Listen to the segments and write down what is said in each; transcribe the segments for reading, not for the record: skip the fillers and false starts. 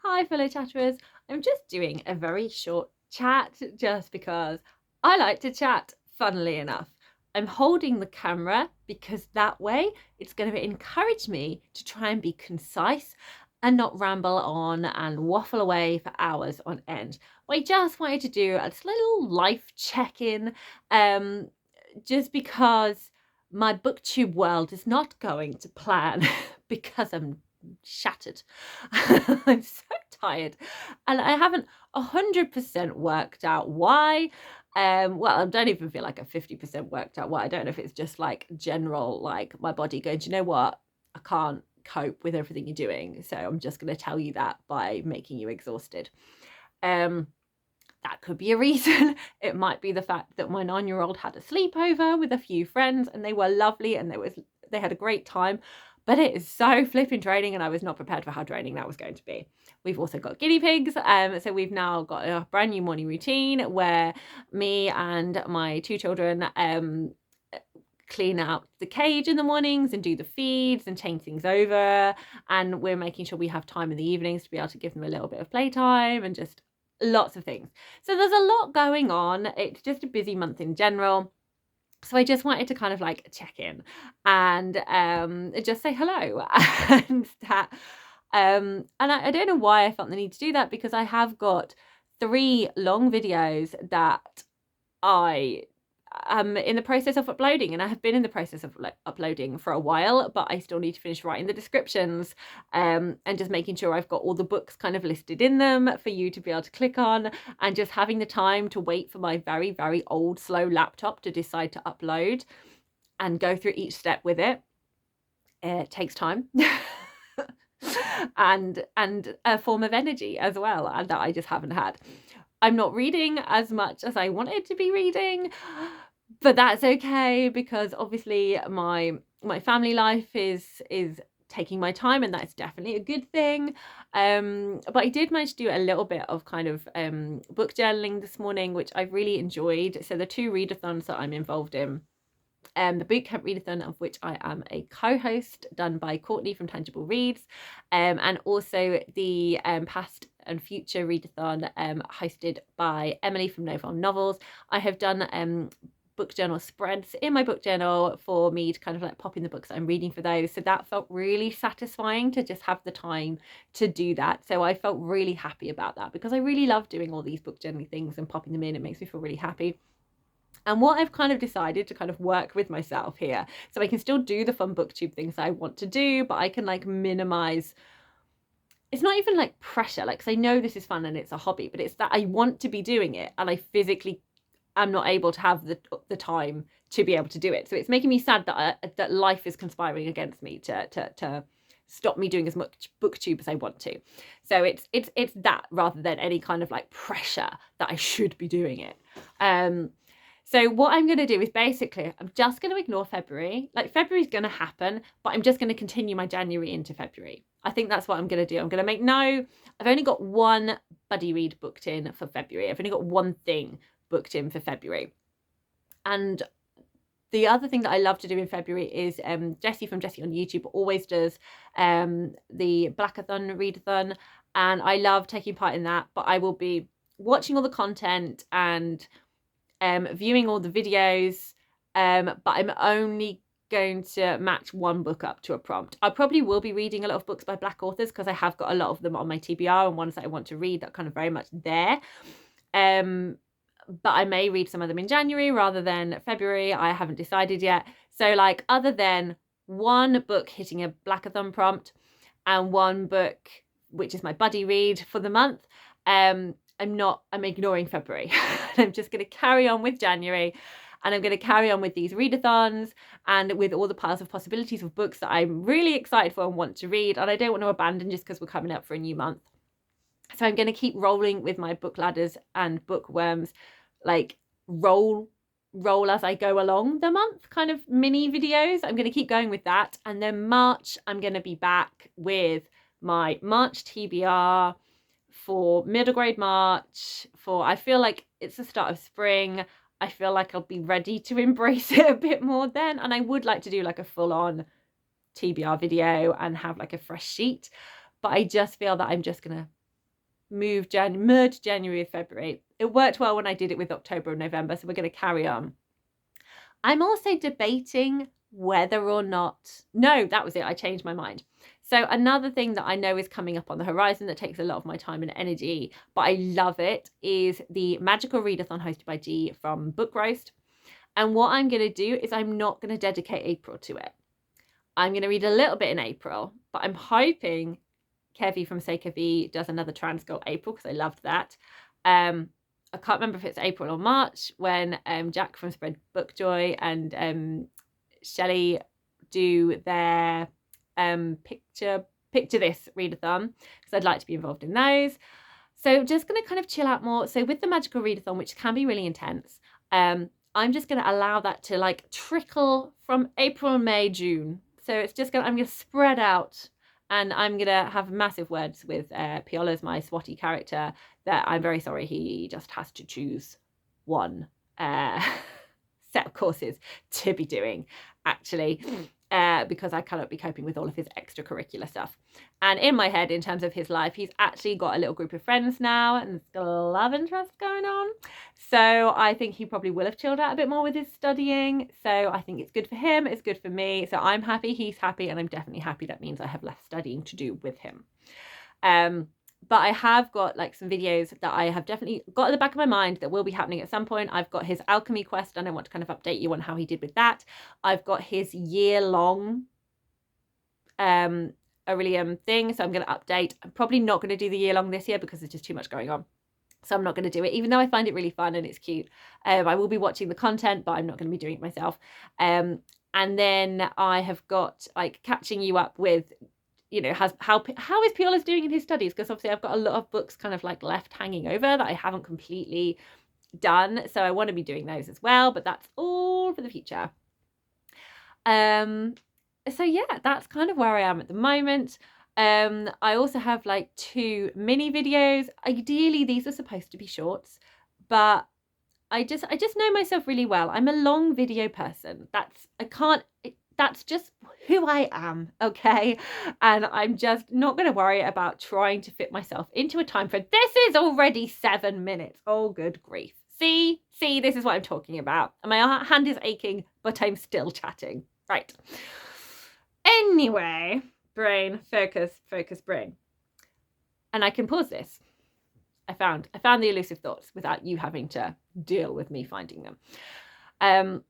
Hi fellow chatterers, I'm just doing a very short chat just because I like to chat, funnily enough. I'm holding the camera because that way it's going to encourage me to try and be concise and not ramble on and waffle away for hours on end. I just wanted to do a little life check-in just because my booktube world is not going to plan because I'm shattered. I'm so tired and I haven't 100% worked out why. Well, I don't even feel like a 50% worked out why. I don't know if it's just like general, like my body going, do you know what? I can't cope with everything you're doing. So I'm just going to tell you that by making you exhausted. That could be a reason. It might be the fact that my 9-year-old had a sleepover with a few friends and they were lovely and they had a great time. But it is so flipping draining and I was not prepared for how draining that was going to be. We've also got guinea pigs. So we've now got a brand new morning routine where me and my 2 children clean out the cage in the mornings and do the feeds and change things over. And we're making sure we have time in the evenings to be able to give them a little bit of playtime and just lots of things. So there's a lot going on. It's just a busy month in general. So I just wanted to kind of like check in and just say hello and that. And I don't know why I felt the need to do that because I have got 3 long videos that I am in the process of uploading, and I have been in the process of uploading for a while, but I still need to finish writing the descriptions and just making sure I've got all the books kind of listed in them for you to be able to click on, and just having the time to wait for my very, very old, slow laptop to decide to upload and go through each step with it. It takes time. and a form of energy as well, and that I just haven't had. I'm not reading as much as I wanted to be reading, but that's okay because obviously my family life is taking my time, and that's definitely a good thing. But I did manage to do a little bit of kind of book journaling this morning, which I really enjoyed. So the 2 readathons that I'm involved in, the bootcamp readathon, of which I am a co-host, done by Courtney from Tangible Reads, and also the past and future readathon hosted by Emily from Novelle Novels. I have done book journal spreads in my book journal for me to kind of like pop in the books that I'm reading for those. So that felt really satisfying to just have the time to do that. So I felt really happy about that because I really love doing all these book journaling things and popping them in. It makes me feel really happy. And what I've kind of decided to kind of work with myself here, so I can still do the fun booktube things I want to do, but I can like minimize. It's not even like pressure, like, 'cause I know this is fun and it's a hobby, but it's that I want to be doing it and I physically am not able to have the time to be able to do it. So it's making me sad that that life is conspiring against me to stop me doing as much booktube as I want to. So it's that rather than any kind of like pressure that I should be doing it. So what I'm going to do is basically, I'm just going to ignore February. Like, February's going to happen, but I'm just going to continue my January into February. I think that's what I'm going to do. I'm going to make I've only got 1 buddy read booked in for February. I've only got 1 thing booked in for February. And the other thing that I love to do in February is Jessie from Jessie on YouTube always does the Blackathon readathon, and I love taking part in that, but I will be watching all the content and viewing all the videos, but I'm only going to match 1 book up to a prompt. I probably will be reading a lot of books by Black authors because I have got a lot of them on my TBR and ones that I want to read that are kind of very much there. But I may read some of them in January rather than February. I haven't decided yet. So like, other than 1 book hitting a Blackathon prompt and 1 book, which is my buddy read for the month, I'm ignoring February. I'm just going to carry on with January, and I'm going to carry on with these readathons and with all the piles of possibilities of books that I'm really excited for and want to read, and I don't want to abandon just because we're coming up for a new month. So I'm going to keep rolling with my book ladders and bookworms, like roll as I go along the month, kind of mini videos. I'm going to keep going with that, and then March I'm going to be back with my March TBR for middle grade March. I feel like it's the start of spring. I feel like I'll be ready to embrace it a bit more then, and I would like to do like a full-on TBR video and have like a fresh sheet, but I just feel that I'm just gonna merge January with February. It worked well when I did it with October and November, so we're going to carry on. I'm also debating whether or not, no, that was it. I changed my mind. So another thing that I know is coming up on the horizon that takes a lot of my time and energy, but I love it, is the Magical Readathon hosted by G from Bookroast. And what I'm going to do is I'm not going to dedicate April to it. I'm going to read a little bit in April, but I'm hoping Kevvie from Say Kevvie does another trans girl April, because I loved that. I can't remember if it's April or March, when Jack from Spread Book Joy and Shelley do their picture this readathon, because I'd like to be involved in those. So just going to kind of chill out more. So with the Magical Readathon, which can be really intense, I'm just going to allow that to like trickle from April, May, June. So it's just I'm going to spread out, and I'm going to have massive words with Piola's my swotty character, that I'm very sorry he just has to choose one set of courses to be doing, actually, because I cannot be coping with all of his extracurricular stuff. And in my head, in terms of his life, he's actually got a little group of friends now, and there's got a love interest going on. So I think he probably will have chilled out a bit more with his studying. So I think it's good for him, it's good for me. So I'm happy, he's happy, and I'm definitely happy. That means I have less studying to do with him. But I have got like some videos that I have definitely got at the back of my mind that will be happening at some point. I've got his alchemy quest, and I want to kind of update you on how he did with that. I've got his year-long Aurelium thing, so I'm going to update. I'm probably not going to do the year-long this year because there's just too much going on. So I'm not going to do it, even though I find it really fun and it's cute. I will be watching the content, but I'm not going to be doing it myself. And then I have got like catching you up with, you know, how is Piola's doing in his studies, because obviously I've got a lot of books kind of like left hanging over that I haven't completely done, so I want to be doing those as well, but that's all for the future. So yeah, that's kind of where I am at the moment. I also have like 2 mini videos. Ideally these are supposed to be shorts, but I just know myself really well. I'm a long video person. That's just who I am, okay? And I'm just not going to worry about trying to fit myself into a time frame. This is already 7 minutes. Oh, good grief. See, this is what I'm talking about. And my hand is aching, but I'm still chatting. Right. Anyway, brain, focus, brain. And I can pause this. I found the elusive thoughts without you having to deal with me finding them.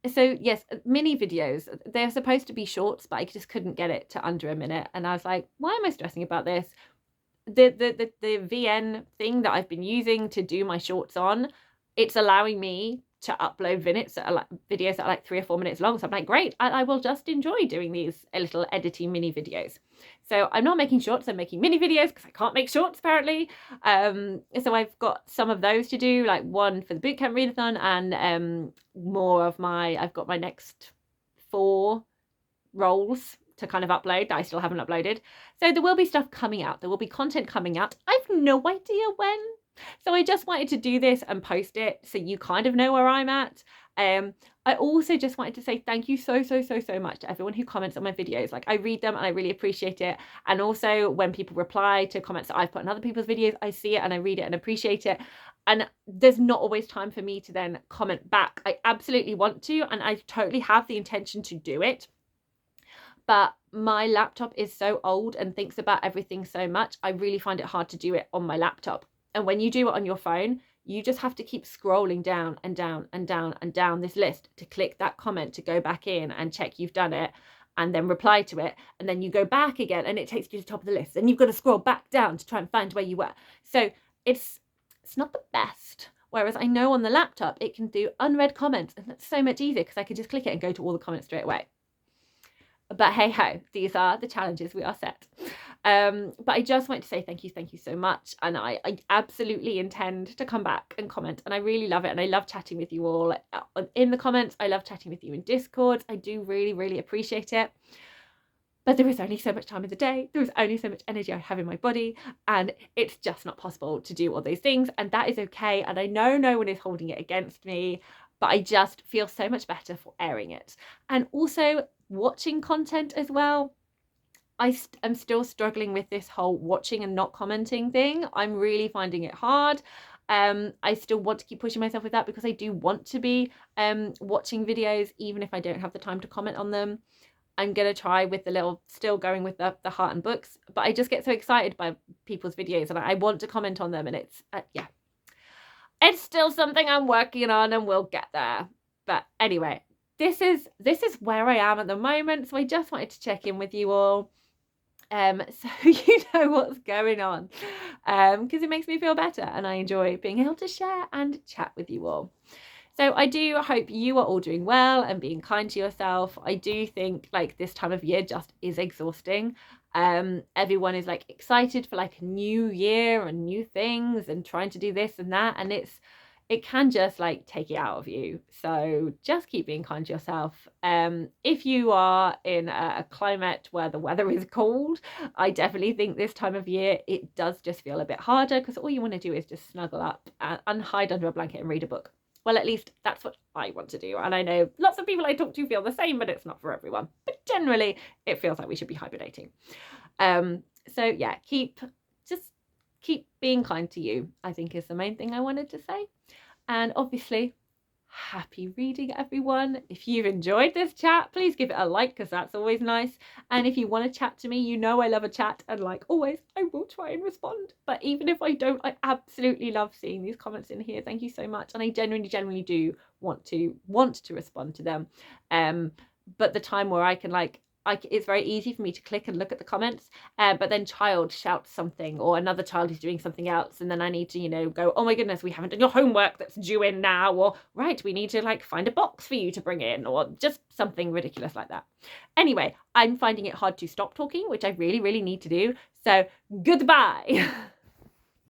So yes, mini videos, they're supposed to be shorts, but I just couldn't get it to under a minute. And I was like, why am I stressing about this? The VN thing that I've been using to do my shorts on, it's allowing me to upload videos that are like 3 or 4 minutes long. So I'm like, great, I will just enjoy doing these little editing mini videos. So I'm not making shorts, I'm making mini videos because I can't make shorts apparently. So I've got some of those to do, like one for the bootcamp readathon, and more of I've got my next 4 roles to kind of upload that I still haven't uploaded. So there will be stuff coming out, there will be content coming out. I've no idea when. So I just wanted to do this and post it so you kind of know where I'm at. I also just wanted to say thank you so much to everyone who comments on my videos. Like, I read them and I really appreciate it. And also when people reply to comments that I've put in other people's videos, I see it and I read it and appreciate it. And there's not always time for me to then comment back. I absolutely want to, and I totally have the intention to do it. But my laptop is so old and thinks about everything so much, I really find it hard to do it on my laptop. And when you do it on your phone, you just have to keep scrolling down and down and down and down this list to click that comment, to go back in and check you've done it and then reply to it. And then you go back again and it takes you to the top of the list. And you've got to scroll back down to try and find where you were. So it's not the best. Whereas I know on the laptop, it can do unread comments. And that's so much easier because I can just click it and go to all the comments straight away. But hey ho, these are the challenges we are set. But I just want to say thank you so much. And I absolutely intend to come back and comment. And I really love it. And I love chatting with you all in the comments. I love chatting with you in Discord. I do really appreciate it. But there is only so much time in the day. There is only so much energy I have in my body. And it's just not possible to do all those things. And that is okay. And I know no one is holding it against me. But I just feel so much better for airing it. And also watching content as well. I'm still struggling with this whole watching and not commenting thing. I'm really finding it hard. I still want to keep pushing myself with that because I do want to be watching videos even if I don't have the time to comment on them. I'm gonna try with the little, still going with the heart and books, but I just get so excited by people's videos and I want to comment on them, and it's yeah, it's still something I'm working on and we'll get there. But anyway, this is where I am at the moment, so I just wanted to check in with you all, so you know what's going on, because it makes me feel better and I enjoy being able to share and chat with you all. So I do hope you are all doing well and being kind to yourself. I do think like this time of year just is exhausting. Everyone is like excited for like a new year and new things and trying to do this and that, and it can just like take it out of you. So just keep being kind to yourself. If you are in a climate where the weather is cold, I definitely think this time of year it does just feel a bit harder because all you want to do is just snuggle up and hide under a blanket and read a book. Well, at least that's what I want to do. And I know lots of people I talk to feel the same, but it's not for everyone. But generally, it feels like we should be hibernating. So yeah, just keep being kind to you, I think is the main thing I wanted to say. And obviously, happy reading, everyone. If you've enjoyed this chat, please give it a like because that's always nice. And if you want to chat to me, you know I love a chat, and like always I will try and respond. But even if I don't, I absolutely love seeing these comments in here. Thank you so much, and I genuinely do want to respond to them. But the time where I can it's very easy for me to click and look at the comments, but then child shouts something or another child is doing something else, and then I need to go, oh my goodness, we haven't done your homework that's due in now, or right, we need to like find a box for you to bring in, or just something ridiculous like that. Anyway, I'm finding it hard to stop talking, which I really need to do, so goodbye.